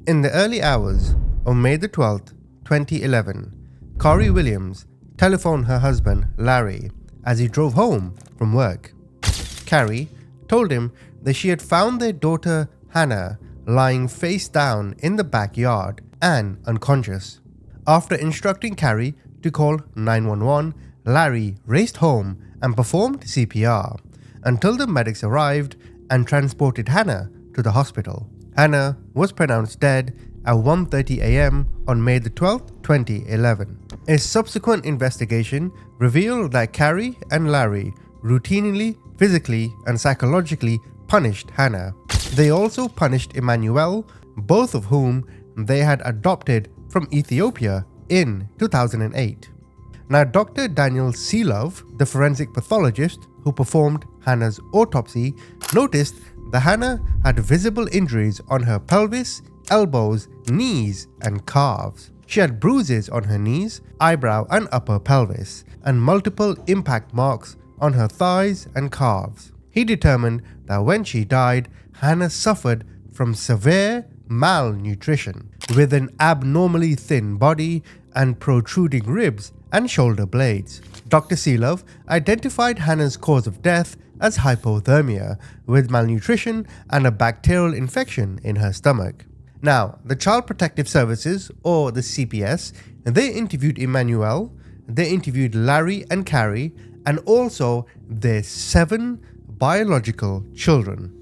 In the early hours of May the 12th, 2011, Carri Williams telephoned her husband Larry as he drove home from work. Carri told him that she had found their daughter Hana lying face down in the backyard and unconscious. After instructing Carri to call 911, Larry raced home and performed CPR until the medics arrived and transported Hana to the hospital. Hana was pronounced dead at 1:30 a.m. on May the 12th, 2011. A subsequent investigation revealed that Carri and Larry routinely, physically and psychologically punished Hana. They also punished Immanuel, both of whom they had adopted from Ethiopia in 2008. Now, Dr. Daniel Seelove, the forensic pathologist who performed Hana's autopsy, noticed that Hana had visible injuries on her pelvis, elbows, knees, and calves. She had bruises on her knees, eyebrow, and upper pelvis, and multiple impact marks on her thighs and calves. He determined that when she died, Hana suffered from severe malnutrition, with an abnormally thin body and protruding ribs and shoulder blades. Dr. Seelove identified Hana's cause of death as hypothermia, with malnutrition and a bacterial infection in her stomach. Now, the Child Protective Services, or the CPS, they interviewed Immanuel, they interviewed Larry and Carri, and also their 7 biological children.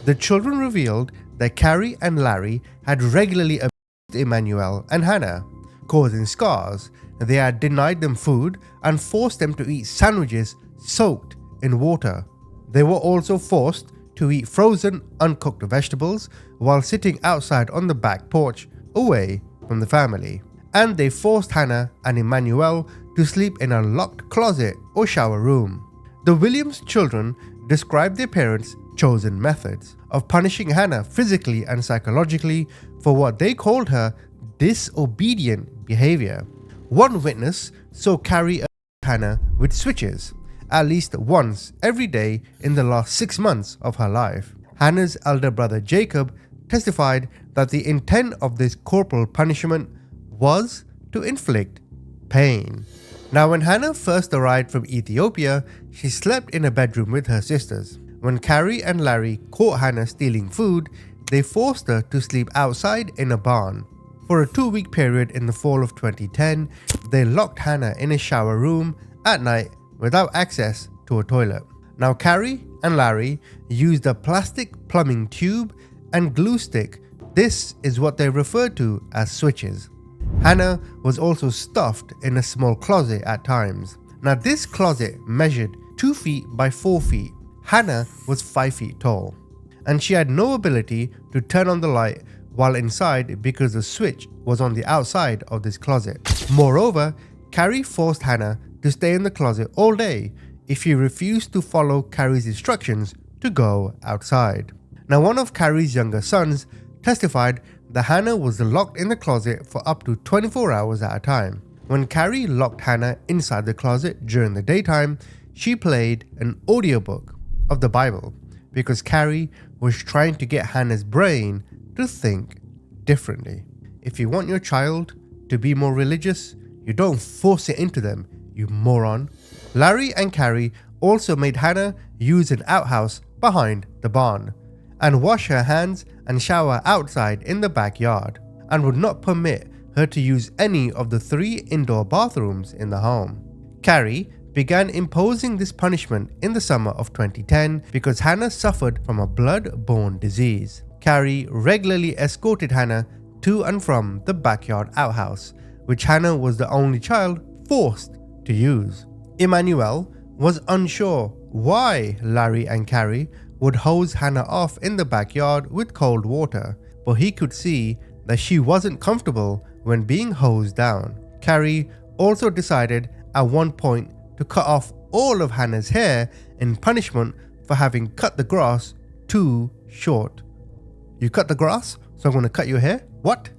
The children revealed that Carri and Larry had regularly abused Immanuel and Hana, causing scars. They had denied them food and forced them to eat sandwiches soaked in water. They were also forced to eat frozen, uncooked vegetables while sitting outside on the back porch away from the family. And they forced Hana and Immanuel to sleep in a locked closet or shower room. The Williams children described their parents' chosen methods of punishing Hana physically and psychologically for what they called her disobedient behavior. One witness saw Carri abuse Hana with switches at least once every day in the last 6 months of her life. Hana's elder brother Jacob testified that the intent of this corporal punishment was to inflict pain. Now, when Hana first arrived from Ethiopia, she slept in a bedroom with her sisters. When Carri and Larry caught Hana stealing food, they forced her to sleep outside in a barn. For a 2-week period in the fall of 2010, they locked Hana in a shower room at night without access to a toilet. Now, Carri and Larry used a plastic plumbing tube and glue stick. This is what they referred to as switches. Hana was also stuffed in a small closet at times. Now, this closet measured 2 feet by 4 feet. Hana was 5 feet tall, and she had no ability to turn on the light while inside because the switch was on the outside of this closet. Moreover, Carri forced Hana to stay in the closet all day if she refused to follow Carri's instructions to go outside. Now, one of Carri's younger sons testified that Hana was locked in the closet for up to 24 hours at a time. When Carri locked Hana inside the closet during the daytime, she played an audiobook of the Bible because Carri was trying to get Hana's brain to think differently. If you want your child to be more religious, you don't force it into them, you moron. Larry and Carri also made Hana use an outhouse behind the barn and wash her hands and shower outside in the backyard, and would not permit her to use any of the 3 indoor bathrooms in the home. Carri began imposing this punishment in the summer of 2010 because Hana suffered from a blood-borne disease. Carri regularly escorted Hana to and from the backyard outhouse, which Hana was the only child forced to use. Immanuel was unsure why Larry and Carri would hose Hana off in the backyard with cold water, but he could see that she wasn't comfortable when being hosed down. Carri also decided at one point to cut off all of Hana's hair in punishment for having cut the grass too short. You cut the grass, so I'm going to cut your hair? What?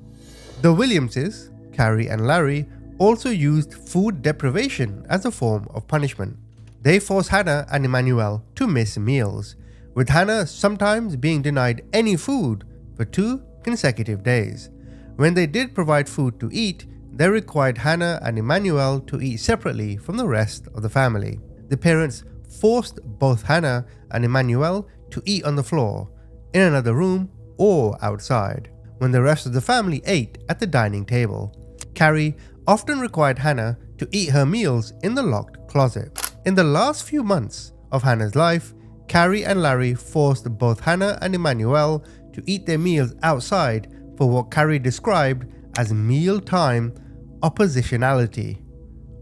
The Williamses, Carri and Larry, also used food deprivation as a form of punishment. They forced Hana and Immanuel to miss meals, with Hana sometimes being denied any food for 2 consecutive days. When they did provide food to eat, they required Hana and Immanuel to eat separately from the rest of the family. The parents forced both Hana and Immanuel to eat on the floor, in another room, or outside, when the rest of the family ate at the dining table. Carri often required Hana to eat her meals in the locked closet. In the last few months of Hana's life, Carri and Larry forced both Hana and Immanuel to eat their meals outside for what Carri described as mealtime oppositionality.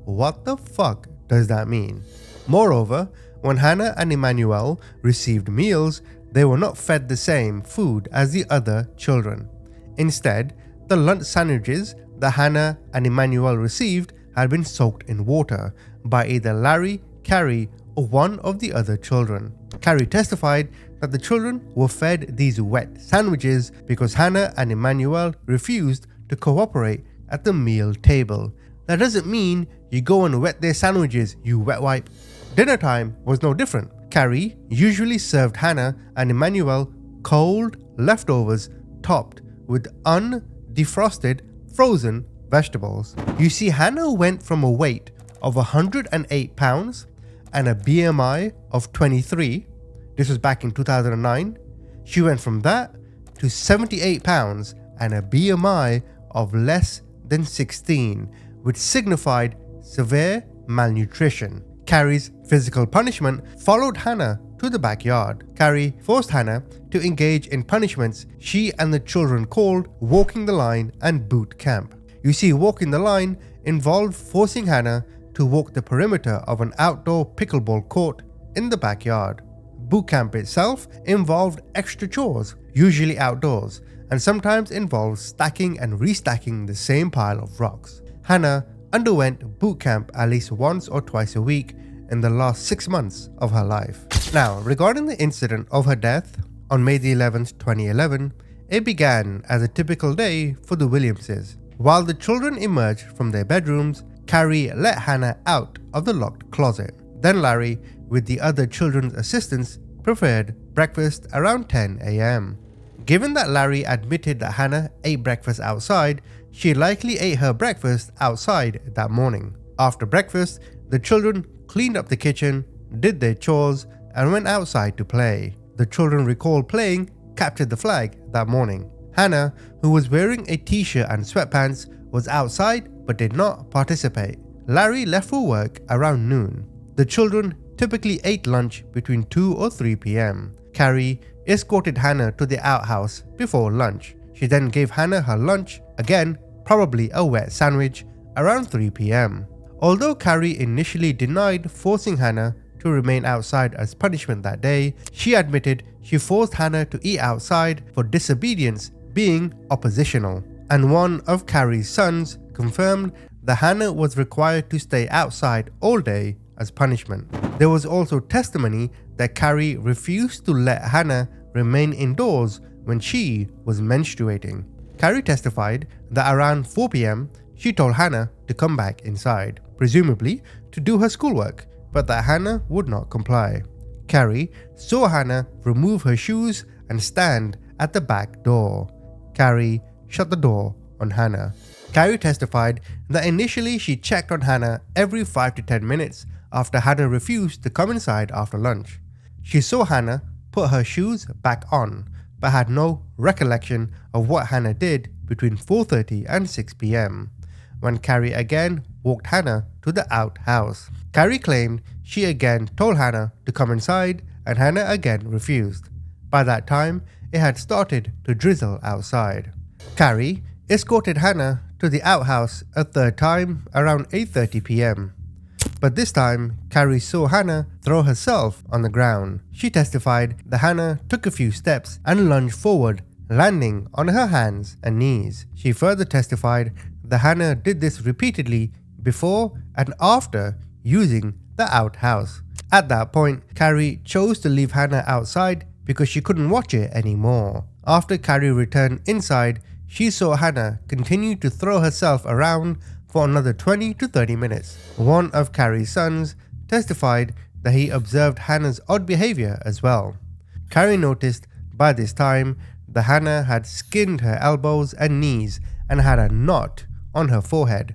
What the fuck does that mean? Moreover, when Hana and Immanuel received meals, they were not fed the same food as the other children. Instead, the lunch sandwiches that Hana and Immanuel received had been soaked in water by either Larry, Carri, or one of the other children. Carri testified that the children were fed these wet sandwiches because Hana and Immanuel refused to cooperate at the meal table. That doesn't mean you go and wet their sandwiches, you wet wipe. Dinner time was no different. Carri usually served Hana and Immanuel cold leftovers topped with undefrosted frozen vegetables. You see, Hana went from a weight of 108 pounds and a BMI of 23. This was back in 2009. She went from that to 78 pounds and a BMI of less than 16, which signified severe malnutrition. Carri's physical punishment followed Hana to the backyard. Carri forced Hana to engage in punishments she and the children called walking the line and boot camp. You see, walking the line involved forcing Hana to walk the perimeter of an outdoor pickleball court in the backyard. Boot camp itself involved extra chores, usually outdoors, and sometimes involved stacking and restacking the same pile of rocks. Hana underwent boot camp at least once or twice a week in the last 6 months of her life. Now, regarding the incident of her death on May the 11th, 2011, it began as a typical day for the Williamses. While the children emerged from their bedrooms, Carri let Hana out of the locked closet. Then Larry, with the other children's assistance, prepared breakfast around 10 a.m. Given that Larry admitted that Hana ate breakfast outside, she likely ate her breakfast outside that morning. After breakfast, the children cleaned up the kitchen, did their chores, and went outside to play. The children recalled playing Capture the Flag that morning. Hana, who was wearing a t-shirt and sweatpants, was outside but did not participate. Larry left for work around noon. The children typically ate lunch between 2 or 3 p.m. Carri escorted Hana to the outhouse before lunch. She then gave Hana her lunch, again probably a wet sandwich, around 3 p.m. Although Carri initially denied forcing Hana to remain outside as punishment that day, she admitted she forced Hana to eat outside for disobedience being oppositional. And one of Carri's sons confirmed that Hana was required to stay outside all day as punishment. There was also testimony that Carri refused to let Hana remain indoors when she was menstruating. Carri testified that around 4 p.m. she told Hana to come back inside, presumably to do her schoolwork, but that Hana would not comply. Carri saw Hana remove her shoes and stand at the back door. Carri shut the door on Hana. Carri testified that initially she checked on Hana every 5 to 10 minutes after Hana refused to come inside after lunch. She saw Hana put her shoes back on, but had no recollection of what Hana did between 4:30 and 6 p.m. when Carri again walked Hana to the outhouse. Carri claimed she again told Hana to come inside and Hana again refused. By that time, it had started to drizzle outside. Carri escorted Hana to the outhouse a third time around 8:30 p.m. But this time, Carri saw Hana throw herself on the ground. She testified that Hana took a few steps and lunged forward, landing on her hands and knees. She further testified that Hana did this repeatedly before and after using the outhouse. At that point, Carri chose to leave Hana outside because she couldn't watch it anymore. After Carri returned inside, she saw Hana continue to throw herself around for another 20 to 30 minutes. One of Carri's sons testified that he observed Hana's odd behavior as well. Carri noticed by this time the Hana had skinned her elbows and knees and had a knot on her forehead.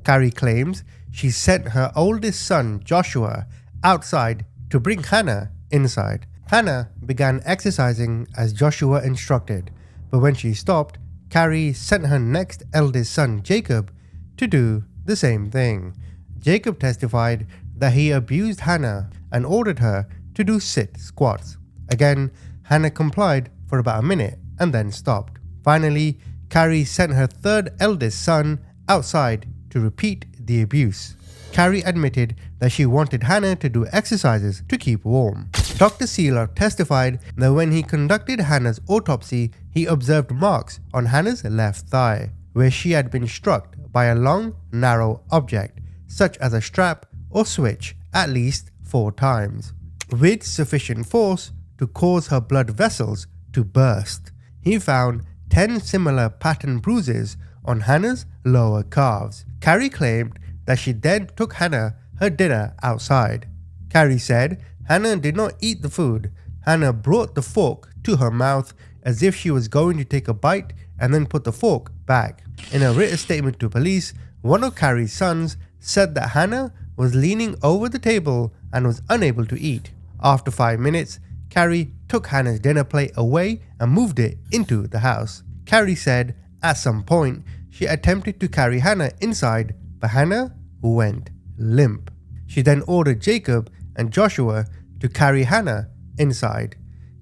Carri claims she sent her oldest son Joshua outside to bring Hana inside. Hana began exercising as Joshua instructed, but when she stopped, Carri sent her next eldest son Jacob to do the same thing. Jacob testified that he abused Hana and ordered her to do sit squats. Again, Hana complied for about a minute and then stopped. Finally, Carri sent her third eldest son outside to repeat the abuse. Carri admitted that she wanted Hana to do exercises to keep warm. Dr. Seeler testified that when he conducted Hana's autopsy, he observed marks on Hana's left thigh, where she had been struck by a long, narrow object, such as a strap or switch, at least 4 times, with sufficient force to cause her blood vessels to burst. He found 10 similar pattern bruises on Hana's lower calves. Carri claimed that she then took Hana her dinner outside. Carri said Hana did not eat the food. Hana brought the fork to her mouth as if she was going to take a bite and then put the fork back. In a written statement to police, one of Carri's sons said that Hana was leaning over the table and was unable to eat. After 5 minutes, Carri took Hana's dinner plate away and moved it into the house. Carri said at some point she attempted to carry Hana inside, but Hana went limp. She then ordered Jacob and Joshua to carry Hana inside.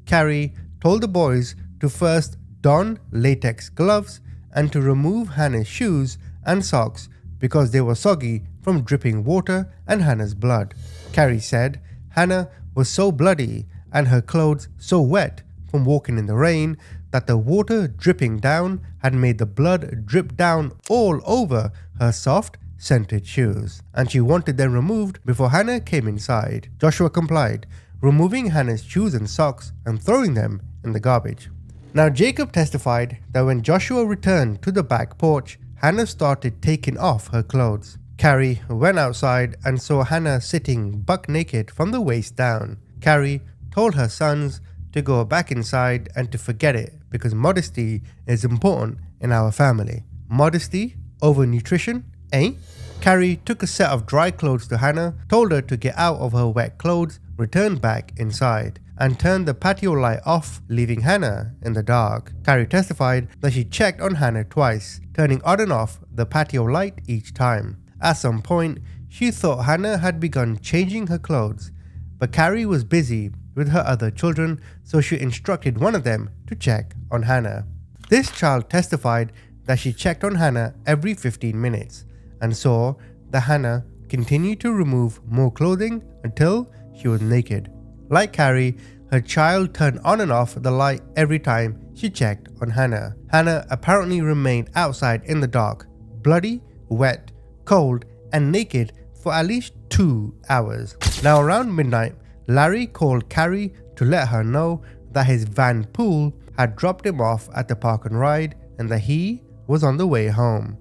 Carri told the boys to first don latex gloves and to remove Hana's shoes and socks because they were soggy from dripping water and Hana's blood. Carri said Hana was so bloody and her clothes so wet from walking in the rain that the water dripping down had made the blood drip down all over her soft, scented shoes, and she wanted them removed before Hana came inside. Joshua complied, removing Hana's shoes and socks and throwing them in the garbage. Now Jacob testified that when Joshua returned to the back porch, Hana started taking off her clothes. Carri went outside and saw Hana sitting buck naked from the waist down. Carri told her sons to go back inside and to forget it because modesty is important in our family. Modesty over nutrition, eh? Carri took a set of dry clothes to Hana, told her to get out of her wet clothes, returned back inside, and turned the patio light off, leaving Hana in the dark. Carri testified that she checked on Hana twice, turning on and off the patio light each time. At some point, she thought Hana had begun changing her clothes, but Carri was busy with her other children, so she instructed one of them to check on Hana. This child testified that she checked on Hana every 15 minutes and saw that Hana continued to remove more clothing until she was naked. Like Carri, her child turned on and off the light every time she checked on Hana. Hana apparently remained outside in the dark, bloody, wet, cold, and naked for at least 2 hours. Now around midnight, Larry called Carri to let her know that his van pool had dropped him off at the park and ride and that he was on the way home.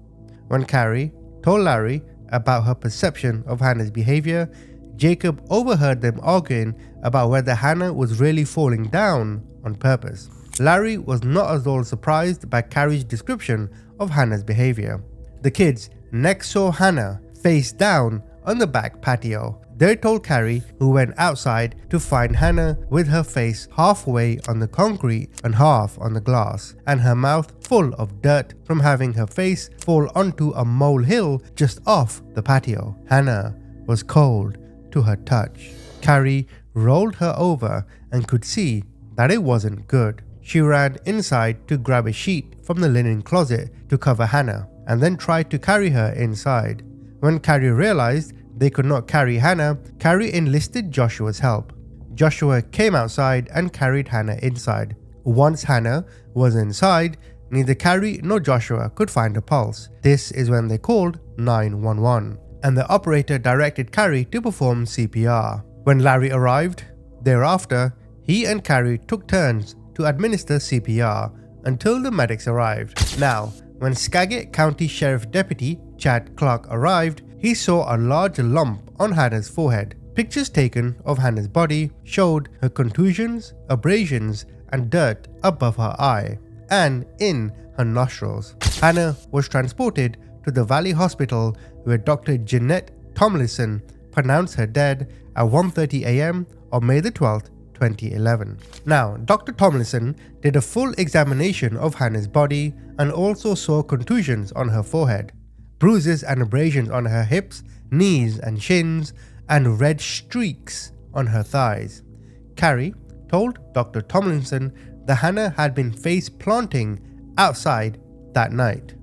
When Carri told Larry about her perception of Hana's behavior, Jacob overheard them arguing about whether Hana was really falling down on purpose. Larry was not at all surprised by Carri's description of Hana's behavior. The kids next saw Hana face down on the back patio. They told Carri, who went outside, to find Hana with her face halfway on the concrete and half on the glass, and her mouth full of dirt from having her face fall onto a molehill just off the patio. Hana was cold to her touch. Carri rolled her over and could see that it wasn't good. She ran inside to grab a sheet from the linen closet to cover Hana, and then tried to carry her inside. When Carri realized they could not carry Hana, Carri enlisted Joshua's help. Joshua came outside and carried Hana inside. Once Hana was inside, neither Carri nor Joshua could find a pulse. This is when they called 911, and the operator directed Carri to perform CPR. When Larry arrived, thereafter, he and Carri took turns to administer CPR until the medics arrived. Now, when Skagit County Sheriff Deputy Chad Clark arrived, he saw a large lump on Hana's forehead. Pictures taken of Hana's body showed her contusions, abrasions, and dirt above her eye and in her nostrils. Hana was transported to the Valley Hospital where Dr. Jeanette Tomlinson pronounced her dead at 1:30 a.m. on May the 12th, 2011. Now, Dr. Tomlinson did a full examination of Hana's body and also saw contusions on her forehead, bruises and abrasions on her hips, knees and shins, and red streaks on her thighs. Carri told Dr. Tomlinson that Hana had been face planting outside that night.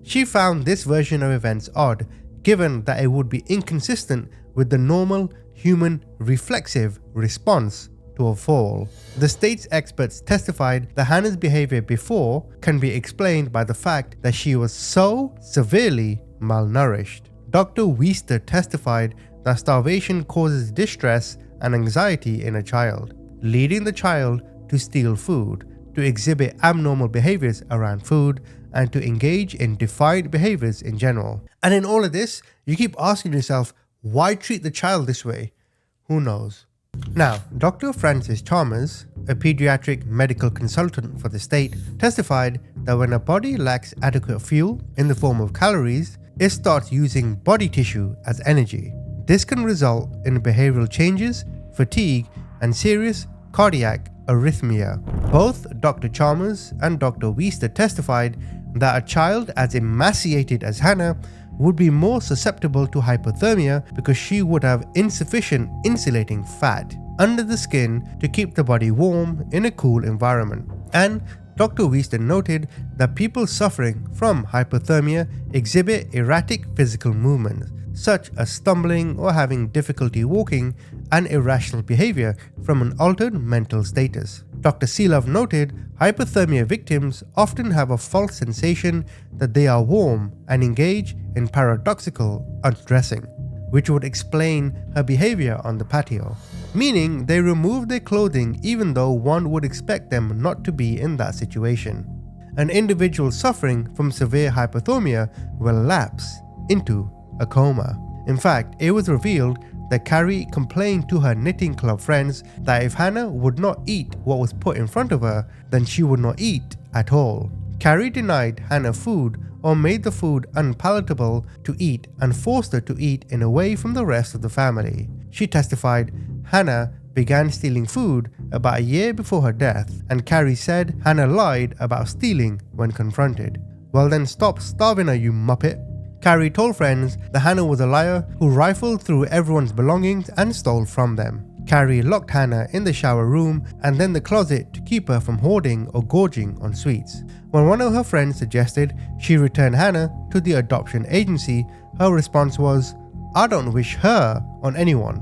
She found this version of events odd, given that it would be inconsistent with the normal human reflexive response to a fall. The state's experts testified that Hana's behavior before can be explained by the fact that she was so severely malnourished. Dr. Weister testified that starvation causes distress and anxiety in a child, leading the child to steal food, to exhibit abnormal behaviors around food, and to engage in defiant behaviors in general. And in all of this, you keep asking yourself, why treat the child this way? Who knows? Now, Dr. Francis Chalmers, a pediatric medical consultant for the state, testified that when a body lacks adequate fuel in the form of calories, it starts using body tissue as energy. This can result in behavioral changes, fatigue, and serious cardiac arrhythmia. Both Dr. Chalmers and Dr. Weister testified that a child as emaciated as Hana would be more susceptible to hypothermia because she would have insufficient insulating fat under the skin to keep the body warm in a cool environment. And Dr. Weister noted that people suffering from hypothermia exhibit erratic physical movements, such as stumbling or having difficulty walking, and irrational behavior from an altered mental status. Dr. Seelove noted hypothermia victims often have a false sensation that they are warm and engage in paradoxical undressing, which would explain her behavior on the patio, meaning they remove their clothing even though one would expect them not to be in that situation. An individual suffering from severe hypothermia will lapse into a coma. In fact, it was revealed that Carri complained to her knitting club friends that if Hana would not eat what was put in front of her, then she would not eat at all. Carri denied Hana food or made the food unpalatable to eat and forced her to eat in away from the rest of the family. She testified Hana began stealing food about a year before her death, and Carri said Hana lied about stealing when confronted. Well then stop starving her, you muppet. Carri told friends that Hana was a liar who rifled through everyone's belongings and stole from them. Carri locked Hana in the shower room and then the closet to keep her from hoarding or gorging on sweets. When one of her friends suggested she return Hana to the adoption agency, her response was, "I don't wish her on anyone."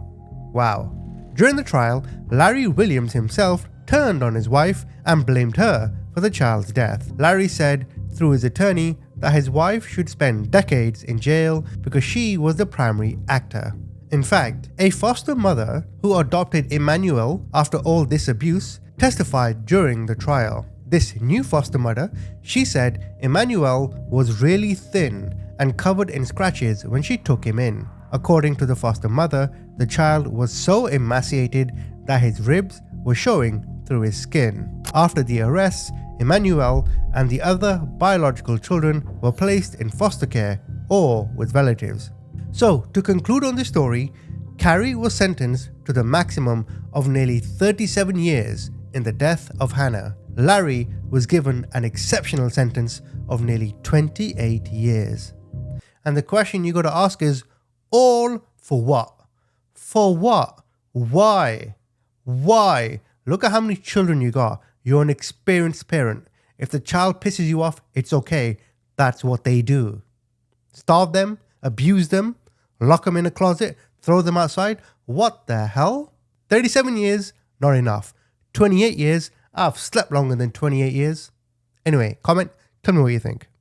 Wow. During the trial, Larry Williams himself turned on his wife and blamed her for the child's death. Larry said through his attorney that his wife should spend decades in jail because she was the primary actor. In fact, a foster mother who adopted Immanuel after all this abuse testified during the trial. This new foster mother, she said Immanuel was really thin and covered in scratches when she took him in. According to the foster mother, the child was so emaciated that his ribs were showing through his skin. After the arrests, Immanuel and the other biological children were placed in foster care or with relatives. So, to conclude on this story, Carri was sentenced to the maximum of nearly 37 years in the death of Hana. Larry was given an exceptional sentence of nearly 28 years. And the question you got to ask is, all for what? For what? Why? Why? Look at how many children you got. You're an experienced parent. If the child pisses you off, it's okay. That's what they do. Starve them, abuse them, lock them in a closet, throw them outside. What the hell? 37 years, not enough. 28 years, I've slept longer than 28 years. Anyway, comment, tell me what you think.